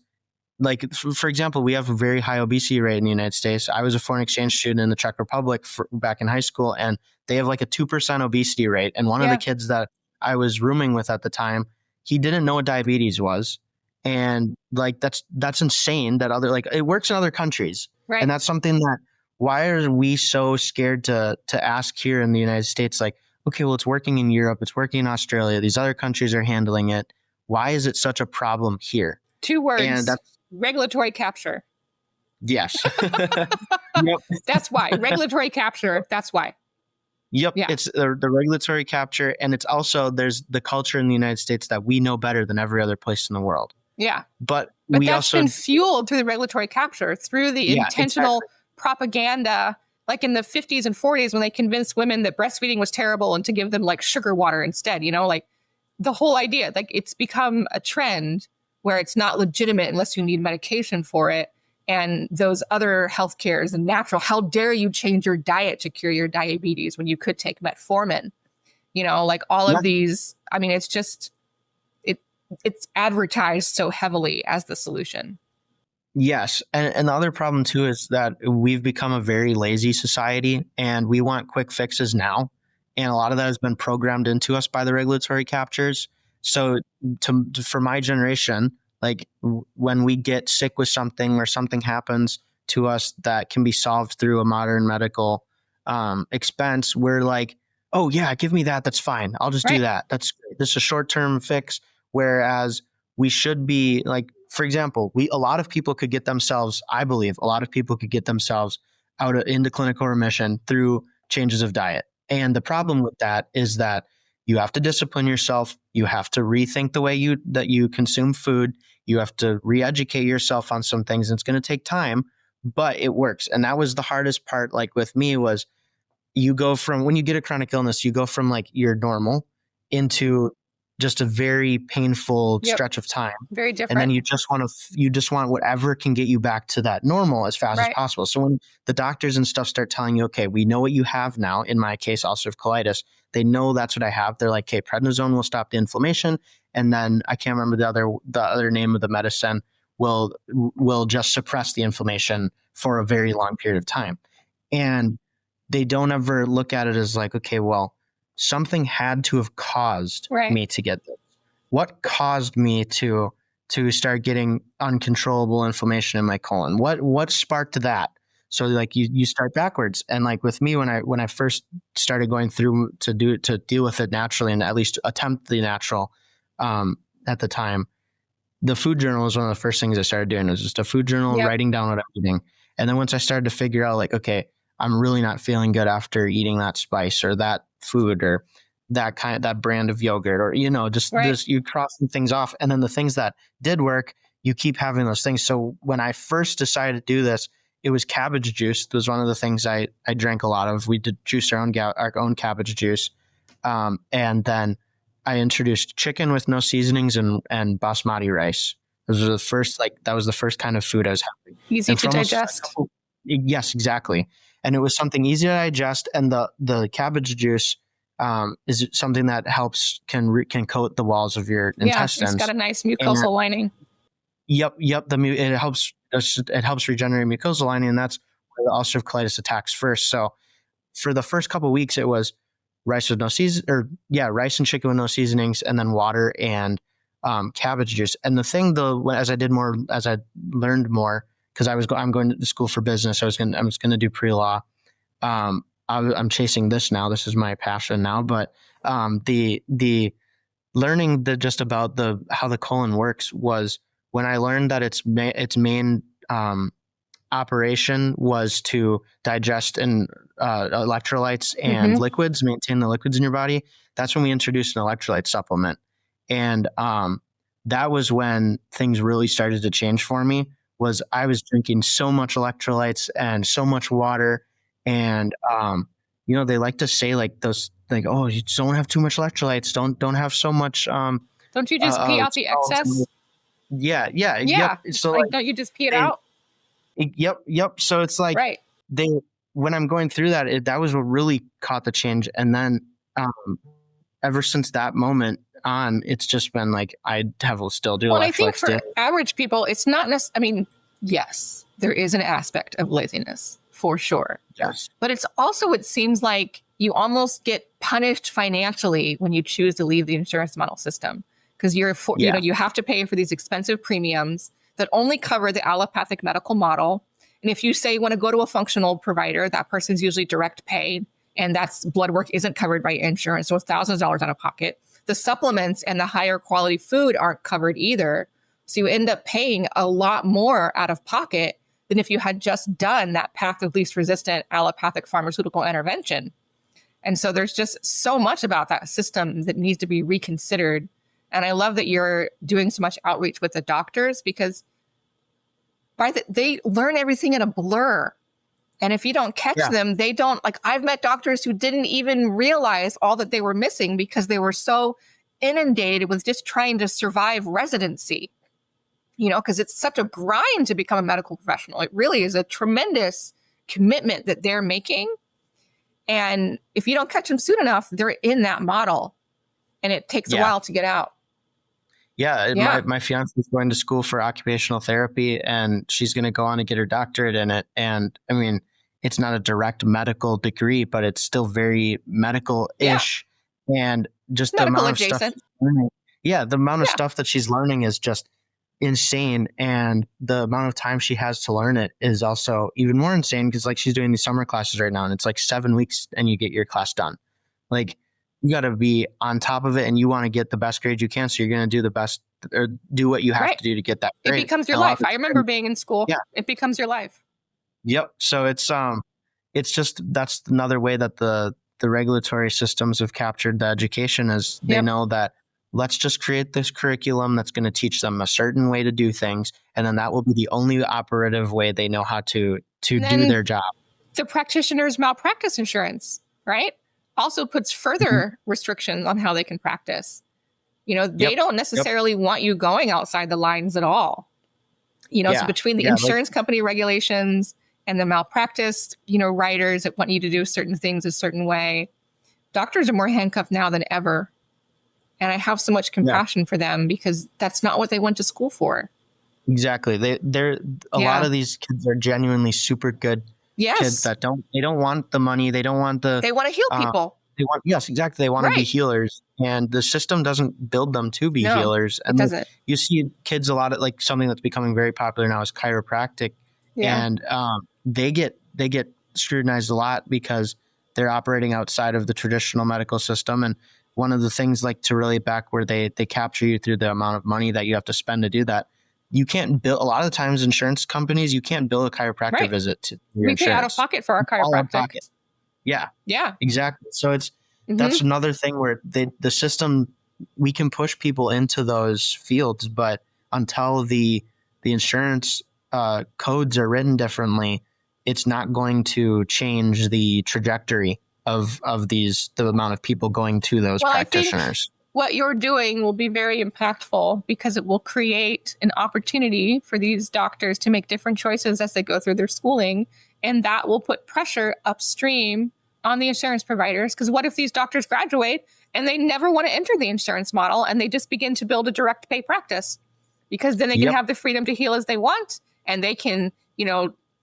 [SPEAKER 1] for example, we have a very high obesity rate in the United States. I was a foreign exchange student in the Czech Republic back in high school, and they have a 2% obesity rate. And one of the kids that I was rooming with at the time, he didn't know what diabetes was. And that's insane that it works in other countries. Right. And that's something that, why are we so scared to ask here in the United States? Okay, well, it's working in Europe. It's working in Australia. These other countries are handling it. Why is it such a problem here?
[SPEAKER 4] 2 words. And regulatory capture.
[SPEAKER 1] Yes.
[SPEAKER 4] Yep. That's why. Regulatory capture. That's why.
[SPEAKER 1] Yep. Yeah. It's the regulatory capture. And it's also, there's the culture in the United States that we know better than every other place in the world.
[SPEAKER 4] Yeah.
[SPEAKER 1] But
[SPEAKER 4] that's also been fueled through the regulatory capture, through the intentional propaganda, in the 50s and 40s when they convinced women that breastfeeding was terrible and to give them sugar water instead, the whole idea, it's become a trend where it's not legitimate unless you need medication for it. And those other health cares and natural, how dare you change your diet to cure your diabetes when you could take metformin? All of these, it's just, it's advertised so heavily as the solution.
[SPEAKER 1] Yes. And the other problem too is that we've become a very lazy society and we want quick fixes now. And a lot of that has been programmed into us by the regulatory captures. So for my generation, when we get sick with something or something happens to us that can be solved through a modern medical expense, we're oh yeah, give me that. That's fine. I'll just do that. That's great. This is a short-term fix. Whereas we should be like, for example, a lot of people could get themselves, I believe a lot of people could get themselves into clinical remission through changes of diet. And the problem with that is that you have to discipline yourself. You have to rethink the way you consume food. You have to re-educate yourself on some things. And it's going to take time, but it works. And that was the hardest part. Like with me was, you go from, when you get a chronic illness, you go from like your normal into just a very painful stretch of time.
[SPEAKER 4] Very different.
[SPEAKER 1] And then you just want whatever can get you back to that normal as fast as possible. So when the doctors and stuff start telling you, okay, we know what you have now, in my case, ulcerative colitis, they know that's what I have. They're like, okay, prednisone will stop the inflammation. And then I can't remember the other name of the medicine will just suppress the inflammation for a very long period of time. And they don't ever look at it as like, okay, well, something had to have caused me to get this. What caused me to start getting uncontrollable inflammation in my colon? What sparked that? So like you start backwards. And like with me, when I first started going through to deal with it naturally, and at least attempt the natural, at the time, the food journal was one of the first things I started doing. It was just a food journal, writing down what I'm eating. And then once I started to figure out like, okay, I'm really not feeling good after eating that spice or that food or that brand of yogurt, or, this, you crossing things off. And then the things that did work, you keep having those things. So when I first decided to do this, it was cabbage juice. It was one of the things I drank a lot of. We did juice our own cabbage juice. And then I introduced chicken with no seasonings and basmati rice. Those were that was the first kind of food I was having.
[SPEAKER 4] Easy to digest.
[SPEAKER 1] Yes, exactly. And it was something easy to digest. And the cabbage juice is something that can coat the walls of your intestines.
[SPEAKER 4] It's got a nice mucosal lining.
[SPEAKER 1] Yep. It helps regenerate mucosal lining, and that's where the ulcerative colitis attacks first. So for the first couple of weeks, it was rice with no rice and chicken with no seasonings, and then water and cabbage juice. And the thing though, as I learned more, because I'm going to school for business, I was going to do pre-law. I'm chasing this now. This is my passion now. But the learning just about how the colon works was when I learned that its main operation was to digest and electrolytes and liquids, maintain the liquids in your body. That's when we introduced an electrolyte supplement, and that was when things really started to change for me. Was I was drinking so much electrolytes and so much water, and they like to say like those, like, oh, you don't have too much electrolytes, don't have so much.
[SPEAKER 4] Don't you just pee out the excess?
[SPEAKER 1] Yeah. So like,
[SPEAKER 4] don't you just pee it out?
[SPEAKER 1] Yep. So it's like when I'm going through that was what really caught the change, and then ever since that moment on, it's just been like I still do.
[SPEAKER 4] Well, I think for average people, it's not necessarily. I mean, yes, there is an aspect of laziness for sure.
[SPEAKER 1] Yes,
[SPEAKER 4] but it's also, it seems like you almost get punished financially when you choose to leave the insurance model system, because you have to pay for these expensive premiums that only cover the allopathic medical model. And if you say you want to go to a functional provider, that person's usually direct pay, and that's blood work isn't covered by insurance, so it's thousands of dollars out of pocket. The supplements and the higher quality food aren't covered either. So you end up paying a lot more out of pocket than if you had just done that path of least resistant allopathic pharmaceutical intervention. And so there's just so much about that system that needs to be reconsidered. And I love that you're doing so much outreach with the doctors, because they learn everything in a blur. And if you don't catch them, they don't, like, I've met doctors who didn't even realize all that they were missing because they were so inundated with just trying to survive residency, because it's such a grind to become a medical professional. It really is a tremendous commitment that they're making. And if you don't catch them soon enough, they're in that model, and it takes a while to get out.
[SPEAKER 1] My fiance is going to school for occupational therapy, and she's going to go on and get her doctorate in it. And I mean, it's not a direct medical degree, but it's still very medical-ish. Yeah. And just
[SPEAKER 4] medical
[SPEAKER 1] the amount
[SPEAKER 4] adjacent.
[SPEAKER 1] of stuff. The amount of stuff that she's learning is just insane. And the amount of time she has to learn it is also even more insane, because like she's doing these summer classes right now, and it's like 7 weeks and you get your class done. Like, you got to be on top of it, and you want to get the best grade you can. So you're going to do the best, or do what you have to do to get that grade.
[SPEAKER 4] It becomes your life. I remember being in school.
[SPEAKER 1] Yeah.
[SPEAKER 4] It becomes your life.
[SPEAKER 1] Yep. So it's just, that's another way that the regulatory systems have captured the education, is they know that let's just create this curriculum that's going to teach them a certain way to do things. And then that will be the only operative way they know how to do their job.
[SPEAKER 4] The practitioner's malpractice insurance, right? Also puts further restrictions on how they can practice. They don't necessarily want you going outside the lines at all. So between the insurance company regulations and the malpractice, writers that want you to do certain things a certain way, doctors are more handcuffed now than ever. And I have so much compassion for them, because that's not what they went to school for.
[SPEAKER 1] Exactly. They're a lot of these kids are genuinely super good kids that don't want the money. They don't want
[SPEAKER 4] they want to heal people.
[SPEAKER 1] They want to be healers, and the system doesn't build them to be healers. And
[SPEAKER 4] it doesn't.
[SPEAKER 1] You see kids a lot of, like, something that's becoming very popular now is chiropractic. And they get scrutinized a lot because they're operating outside of the traditional medical system. And one of the things, like, to relate back where they capture you through the amount of money that you have to spend to do that, you can't bill. A lot of the times, insurance companies, you can't bill a chiropractic visit to your insurance.
[SPEAKER 4] We pay out of pocket for our chiropractic.
[SPEAKER 1] Yeah, exactly. So that's another thing where the system, we can push people into those fields, but until the insurance codes are written differently, it's not going to change the trajectory of the amount of people going to those practitioners.
[SPEAKER 4] What you're doing will be very impactful, because it will create an opportunity for these doctors to make different choices as they go through their schooling. And that will put pressure upstream on the insurance providers. Because what if these doctors graduate and they never want to enter the insurance model, and they just begin to build a direct pay practice? Because then they can have the freedom to heal as they want, and they can,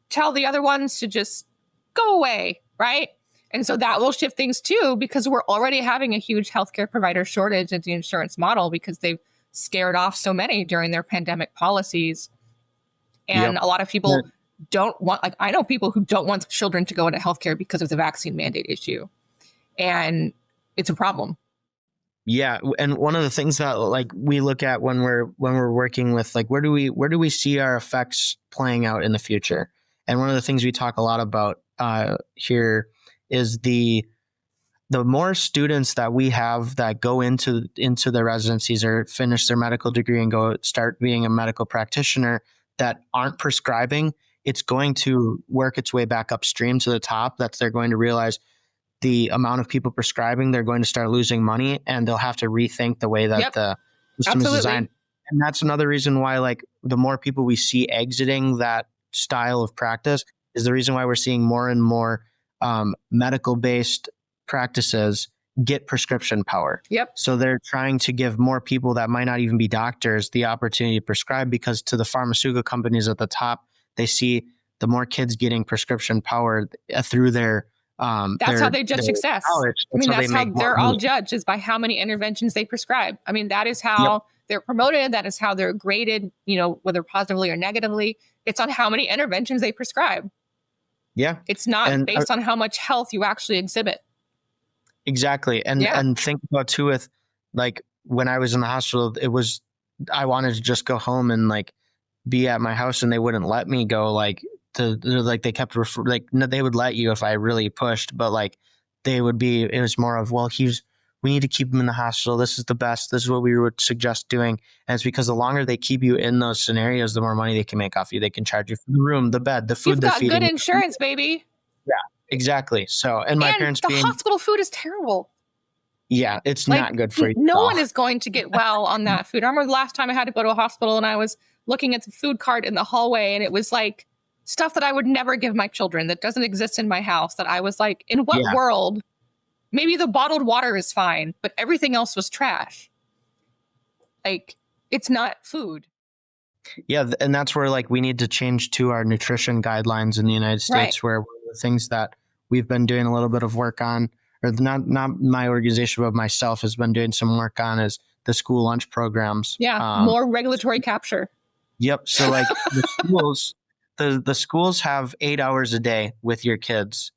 [SPEAKER 4] tell the other ones to just go away, right? And so that will shift things too, because we're already having a huge healthcare provider shortage in the insurance model, because they've scared off so many during their pandemic policies. And a lot of people don't want, like, I know people who don't want children to go into healthcare because of the vaccine mandate issue. And it's a problem.
[SPEAKER 1] Yeah. And one of the things that, like, we look at when we're working with, like, where do we see our effects playing out in the future? And one of the things we talk a lot about here is the more students that we have that go into their residencies or finish their medical degree and go start being a medical practitioner that aren't prescribing, it's going to work its way back upstream to the top. They're going to realize the amount of people prescribing, they're going to start losing money, and they'll have to rethink the way that the system is designed. And that's another reason why, like, the more people we see exiting that style of practice is the reason why we're seeing more and more medical-based practices get prescription power. So they're trying to give more people that might not even be doctors the opportunity to prescribe, because to the pharmaceutical companies at the top, they see the more kids getting prescription power through their
[SPEAKER 4] that's how they judge success. That's how they're all judged, is by how many interventions they prescribe. That is how they're promoted. That is how they're graded, whether positively or negatively. It's on how many interventions they prescribe. It's not based on how much health you actually exhibit.
[SPEAKER 1] Exactly. And think about too, with, like, when I was in the hospital, I wanted to just go home and, like, be at my house, and they wouldn't let me go, they kept they would let you if I really pushed, but, like, it was more of, we need to keep them in the hospital. This is the best. This is what we would suggest doing. And it's because the longer they keep you in those scenarios, the more money they can make off you. They can charge you for the room, the bed, the food.
[SPEAKER 4] You've got good insurance, baby.
[SPEAKER 1] Yeah, exactly. So, and my parents
[SPEAKER 4] the hospital food is terrible.
[SPEAKER 1] Yeah, it's not good for you.
[SPEAKER 4] No one is going to get well on that food. I remember the last time I had to go to a hospital, and I was looking at the food cart in the hallway, and it was like stuff that I would never give my children, that doesn't exist in my house, that I was like, in what world? Maybe the bottled water is fine, but everything else was trash. Like, it's not food.
[SPEAKER 1] Yeah, and that's where, like, we need to change to our nutrition guidelines in the United States, where one of the things that we've been doing a little bit of work on, or not my organization, but myself has been doing some work on, is the school lunch programs.
[SPEAKER 4] More regulatory capture.
[SPEAKER 1] Yep. So, like, the schools have 8 hours a day with your kids.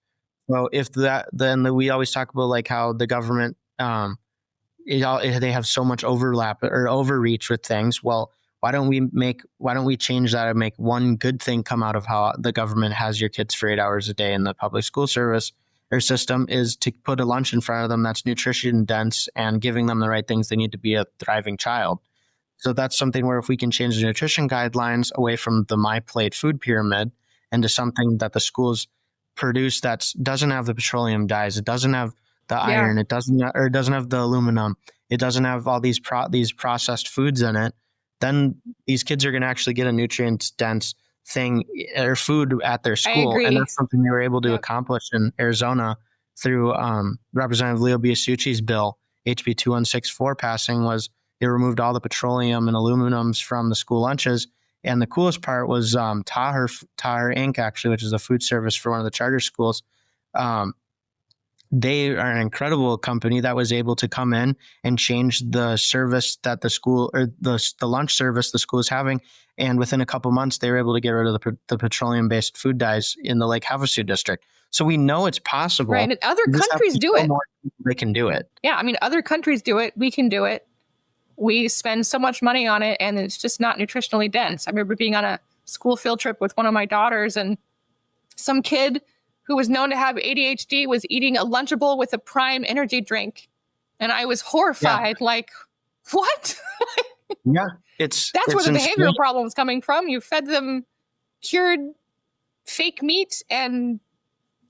[SPEAKER 1] So if that, then we always talk about like how the government, they have so much overlap or overreach with things. Well, why don't we change that and make one good thing come out of how the government has your kids for 8 hours a day in the public school service or system is to put a lunch in front of them that's nutrition dense and giving them the right things they need to be a thriving child. So that's something where if we can change the nutrition guidelines away from the My Plate food pyramid into something that the schools produce that doesn't have the petroleum dyes, it doesn't have the iron, it doesn't have the aluminum, it doesn't have all these processed foods in it, then these kids are going to actually get a nutrient dense thing or food at their school. And that's something they were able to accomplish in Arizona through Representative Leo Biasucci's bill, HB 2164 passing, was they removed all the petroleum and aluminums from the school lunches. And the coolest part was Taher Inc., actually, which is a food service for one of the charter schools. They are an incredible company that was able to come in and change the service that the school or the lunch service the school is having. And within a couple months, they were able to get rid of the petroleum-based food dyes in the Lake Havasu district. So we know it's possible.
[SPEAKER 4] Right, and other countries do it.
[SPEAKER 1] They can do it.
[SPEAKER 4] Yeah, I mean, other countries do it. We can do it. We spend so much money on it, and it's just not nutritionally dense. I remember being on a school field trip with one of my daughters, and some kid who was known to have ADHD was eating a Lunchable with a Prime energy drink. And I was horrified, like, what?
[SPEAKER 1] Yeah,
[SPEAKER 4] that's where the behavioral problem is coming from. You fed them cured fake meat and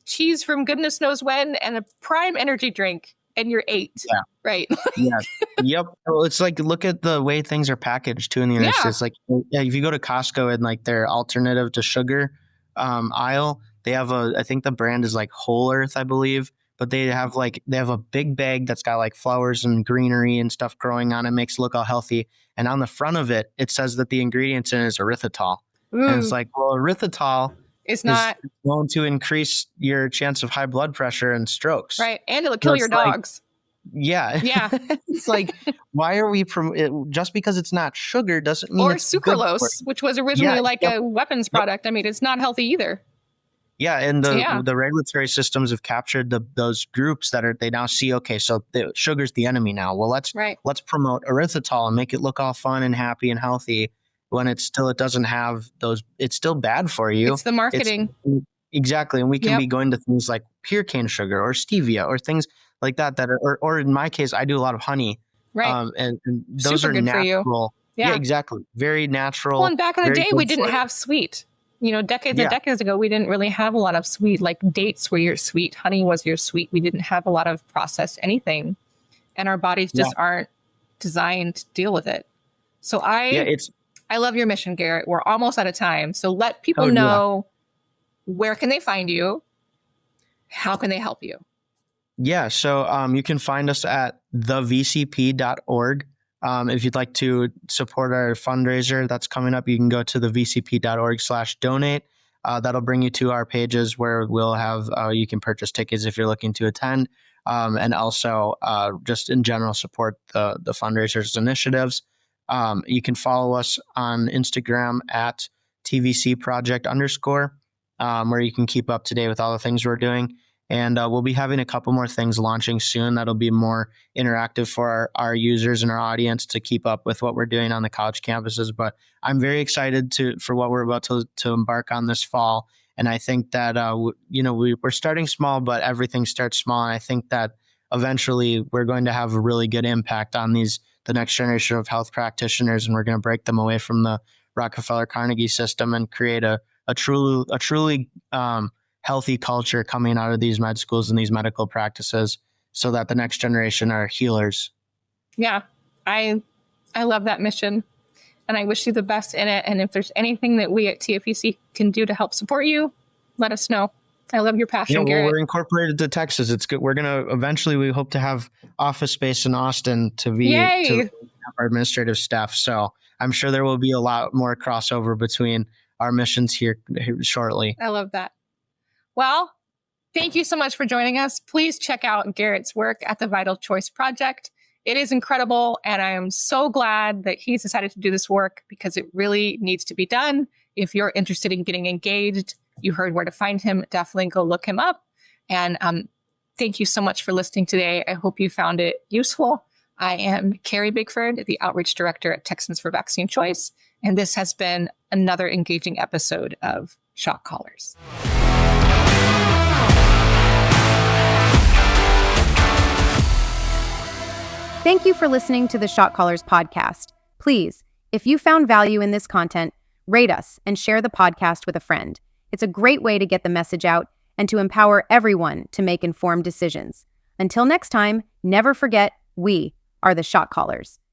[SPEAKER 4] cheese from goodness knows when and a Prime energy drink, and you're 8. Yeah. Right.
[SPEAKER 1] Yeah. Yep. Well, it's like, look at the way things are packaged too in the United States. Like, if you go to Costco and like their alternative to sugar aisle, they have I think the brand is like Whole Earth, I believe, but they have a big bag that's got like flowers and greenery and stuff growing on it, makes it look all healthy. And on the front of it, it says that the ingredients in it is erythritol. And it's like, well, erythritol is going to increase your chance of high blood pressure and strokes.
[SPEAKER 4] Right. And it'll kill your dogs.
[SPEAKER 1] Yeah. It's like, why are we just because it's not sugar doesn't mean
[SPEAKER 4] or sucralose, which was originally a weapons product. I mean, it's not healthy either.
[SPEAKER 1] Yeah, and the regulatory systems have captured those groups that they now see, okay, so sugar's the enemy now. Well, let's promote erythritol and make it look all fun and happy and healthy when it doesn't have those. It's still bad for you.
[SPEAKER 4] It's the marketing.
[SPEAKER 1] Exactly, and we can be going to things like pure cane sugar or stevia or things like that or in my case, I do a lot of honey.
[SPEAKER 4] Right,
[SPEAKER 1] and those
[SPEAKER 4] super
[SPEAKER 1] are
[SPEAKER 4] good
[SPEAKER 1] natural.
[SPEAKER 4] For you.
[SPEAKER 1] Yeah, exactly. Very natural.
[SPEAKER 4] Well, and back in the day, we didn't have sweet. Decades and decades ago, we didn't really have a lot of sweet, like dates were your sweet, honey was your sweet. We didn't have a lot of processed anything. And our bodies just aren't designed to deal with it. So I love your mission, Garrett. We're almost out of time. So let people know, where can they find you? How can they help you?
[SPEAKER 1] Yeah, so you can find us at thevcp.org. If you'd like to support our fundraiser that's coming up, you can go to thevcp.org/donate. That'll bring you to our pages where we'll have, you can purchase tickets if you're looking to attend, and also just in general support the fundraisers initiatives. You can follow us on Instagram at TVCproject_, where you can keep up to date with all the things we're doing. And we'll be having a couple more things launching soon that'll be more interactive for our users and our audience to keep up with what we're doing on the college campuses. But I'm very excited for what we're about to embark on this fall. And I think that, we're starting small, but everything starts small. And I think that eventually we're going to have a really good impact on the next generation of health practitioners. And we're going to break them away from the Rockefeller Carnegie system and create a truly healthy culture coming out of these med schools and these medical practices so that the next generation are healers.
[SPEAKER 4] Yeah, I love that mission and I wish you the best in it. And if there's anything that we at TFEC can do to help support you, let us know. I love your passion, Garrett.
[SPEAKER 1] We're incorporated to Texas. It's good. We're going to eventually, we hope to have office space in Austin to have our administrative staff. So I'm sure there will be a lot more crossover between our missions here shortly.
[SPEAKER 4] I love that. Well, thank you so much for joining us. Please check out Garrett's work at the Vital Choice Project. It is incredible, and I am so glad that he's decided to do this work because it really needs to be done. If you're interested in getting engaged, you heard where to find him. Definitely go look him up. And thank you so much for listening today. I hope you found it useful. I am Carrie Bigford, the Outreach Director at Texans for Vaccine Choice, and this has been another engaging episode of Shot Callers.
[SPEAKER 5] Thank you for listening to the Shot Callers podcast. Please, if you found value in this content, rate us and share the podcast with a friend. It's a great way to get the message out and to empower everyone to make informed decisions. Until next time, never forget, we are the Shot Callers.